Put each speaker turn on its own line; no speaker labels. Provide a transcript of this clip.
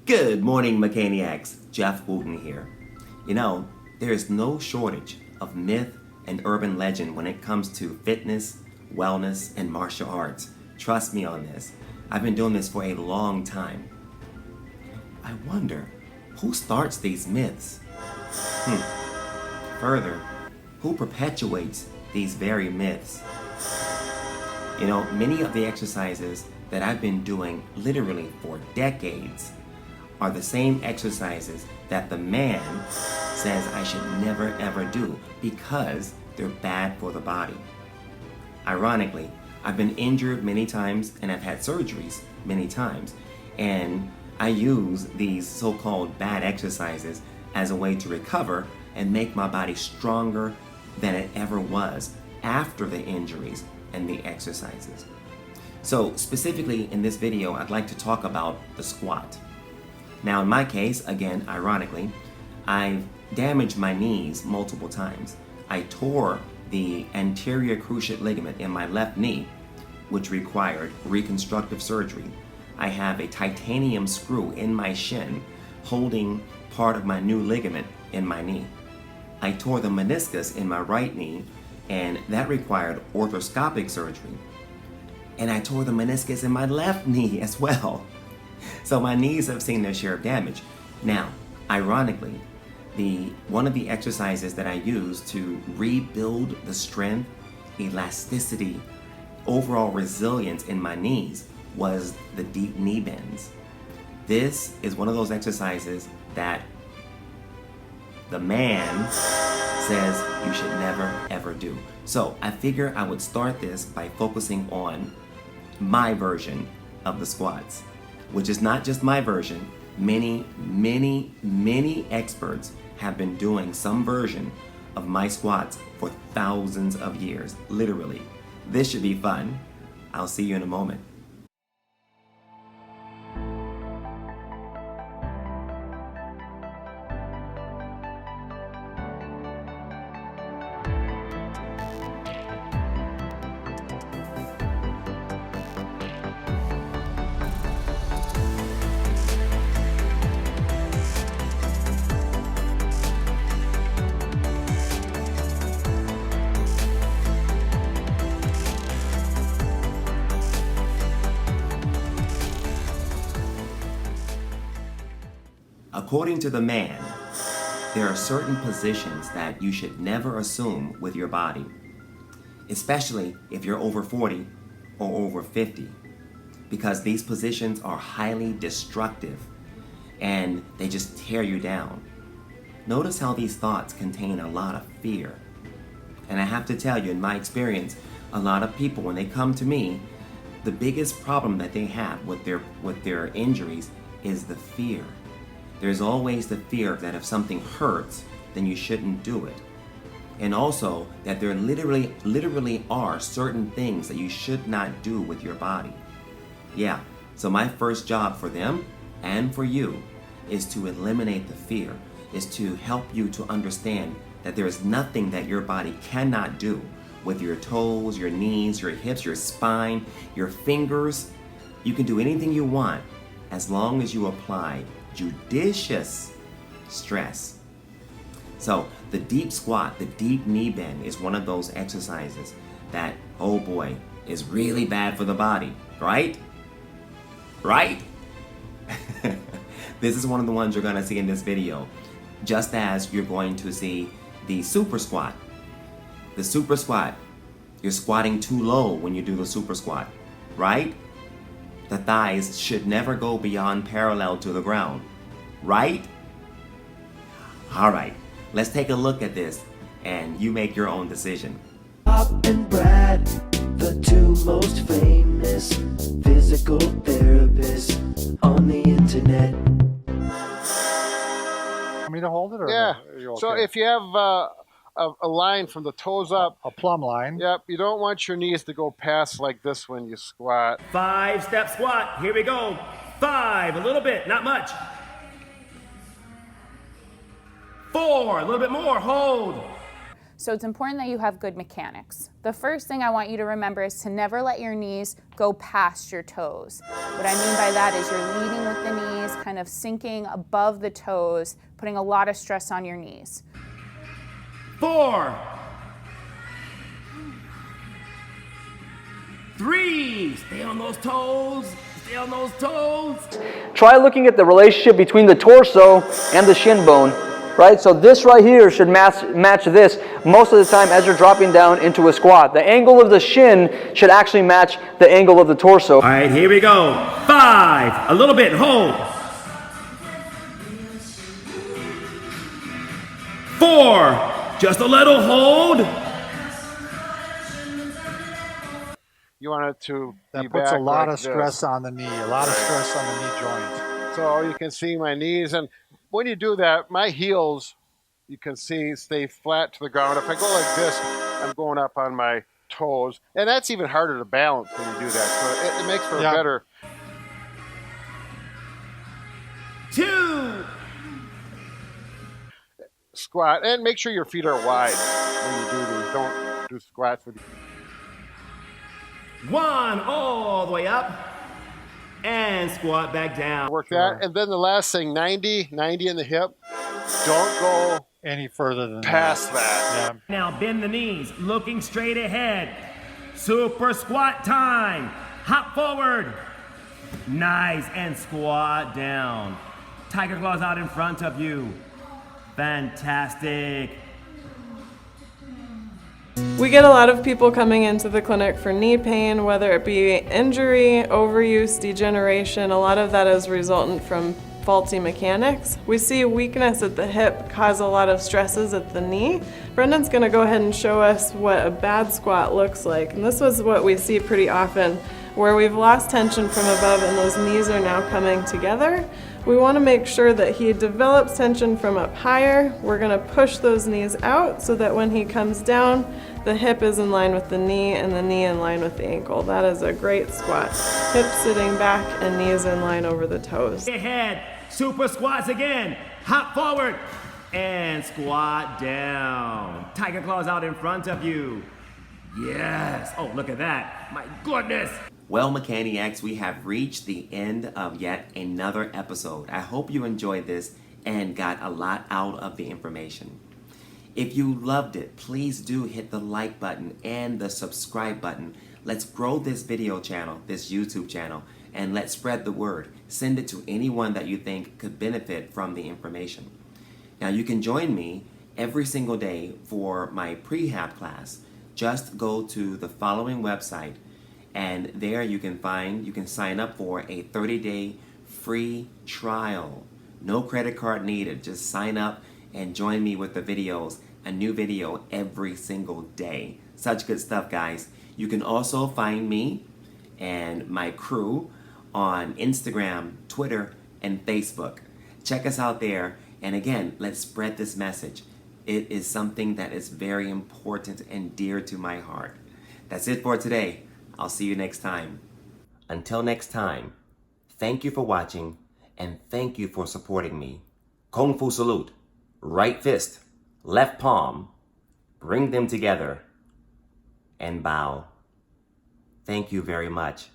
Good morning, Mechaniacs. Jeff Wooten here. You know, there is no shortage of myth and urban legend when it comes to fitness, wellness, and martial arts. Trust me on this. I've been doing this for a long time. I wonder, who starts these myths? Further, who perpetuates these very myths? You know, many of the exercises that I've been doing literally for decades are the same exercises that the man says I should never ever do because they're bad for the body. Ironically, I've been injured many times and I've had surgeries many times, and I use these so-called bad exercises as a way to recover and make my body stronger than it ever was after the injuries and the exercises. So specifically in this video, I'd like to talk about the squat. Now in my case, again, ironically, I've damaged my knees multiple times. I tore the anterior cruciate ligament in my left knee, which required reconstructive surgery. I have a titanium screw in my shin holding part of my new ligament in my knee. I tore the meniscus in my right knee, and that required orthoscopic surgery. And I tore the meniscus in my left knee as well. So my knees have seen their share of damage. Now, ironically, one of the exercises that I use to rebuild the strength, elasticity, overall resilience in my knees was the deep knee bends. This is one of those exercises that the man says you should never ever do. So I figure I would start this by focusing on my version of the squats, which is not just my version. Many experts have been doing some version of my squats for thousands of years, literally. This should be fun. I'll see you in a moment. According to the man, there are certain positions that you should never assume with your body, especially if you're over 40 or over 50, because these positions are highly destructive and they just tear you down. Notice how these thoughts contain a lot of fear. And I have to tell you, in my experience, a lot of people, when they come to me, the biggest problem that they have with their injuries is the fear. There's always the fear that if something hurts, then you shouldn't do it. And also that there literally are certain things that you should not do with your body. Yeah, so my first job for them and for you is to eliminate the fear, is to help you to understand that there is nothing that your body cannot do with your toes, your knees, your hips, your spine, your fingers. You can do anything you want as long as you apply judicious stress. So the deep squat, the deep knee bend is one of those exercises that, oh boy, is really bad for the body, right? Right? This is one of the ones you're gonna see in this video, just as you're going to see the super squat. The super squat, you're squatting too low when you do the super squat, right? The thighs should never go beyond parallel to the ground, right? All right, let's take a look at this and you make your own decision.
Bob and Brad, the two most famous physical therapists on the internet.
Want me to hold it? Or
Yeah.
are you okay?
So if you have a line from the toes up,
a plumb line.
yep, you don't want your knees to go past like this when you squat.
5-step squat, here we go. 5, a little bit, not much. 4, a little bit more, hold.
So it's important that you have good mechanics. The first thing I want you to remember is to never let your knees go past your toes. What I mean by that is you're leading with the knees, kind of sinking above the toes, putting a lot of stress on your knees.
4, 3, stay on those toes, stay on those toes.
Try looking at the relationship between the torso and the shin bone, right? So this right here should match this most of the time as you're dropping down into a squat. The angle of the shin should actually match the angle of the torso.
All right, here we go. 5, a little bit, hold. 4, just a little, hold.
You want it to be
That puts
back
a lot
like
of
this.
stress on the knee, a lot of stress on the knee joint.
So you can see my knees, and when you do that, my heels, you can see, stay flat to the ground. If I go like this, I'm going up on my toes, and that's even harder to balance when you do that. So it makes for a better
2,
squat. And make sure your feet are wide when you do these. Don't do squats with
1, all the way up, and squat back down.
work that. And then the last thing, 90 in the hip. Don't go
Any further than
past that.
Yeah.
Now bend the knees, looking straight ahead. Super squat time. Hop forward. Nice, and squat down. Tiger claws out in front of you. Fantastic.
We get a lot of people coming into the clinic for knee pain, whether it be injury, overuse, degeneration. A lot of that is resultant from faulty mechanics. We see weakness at the hip cause a lot of stresses at the knee. Brendan's going to go ahead and show us what a bad squat looks like. And this was what we see pretty often, where we've lost tension from above and those knees are now coming together. We want to make sure that he develops tension from up higher. We're going to push those knees out so that when he comes down, the hip is in line with the knee and the knee in line with the ankle. That is a great squat. Hips sitting back and knees in line over the toes.
Ahead, super squats again. Hop forward and squat down. Tiger claws out in front of you. Yes. Oh, look at that. My goodness. Well, Mechaniacs, we have reached the end of yet another episode. I hope you enjoyed this and got a lot out of the information. If you loved it, please do hit the like button and the subscribe button. Let's grow this video channel, this YouTube channel, and let's spread the word. Send it to anyone that you think could benefit from the information. Now, you can join me every single day for my prehab class. Just go to the following website, and there you can sign up for a 30-day free trial. No credit card needed. Just sign up and join me with the videos, a new video every single day. Such good stuff, guys. You can also find me and my crew on Instagram, Twitter, and Facebook. Check us out there. And again, let's spread this message. It is something that is very important and dear to my heart. That's it for today. I'll see you next time. Until next time, thank you for watching and thank you for supporting me. Kung Fu salute. Right fist, left palm, bring them together and bow. Thank you very much.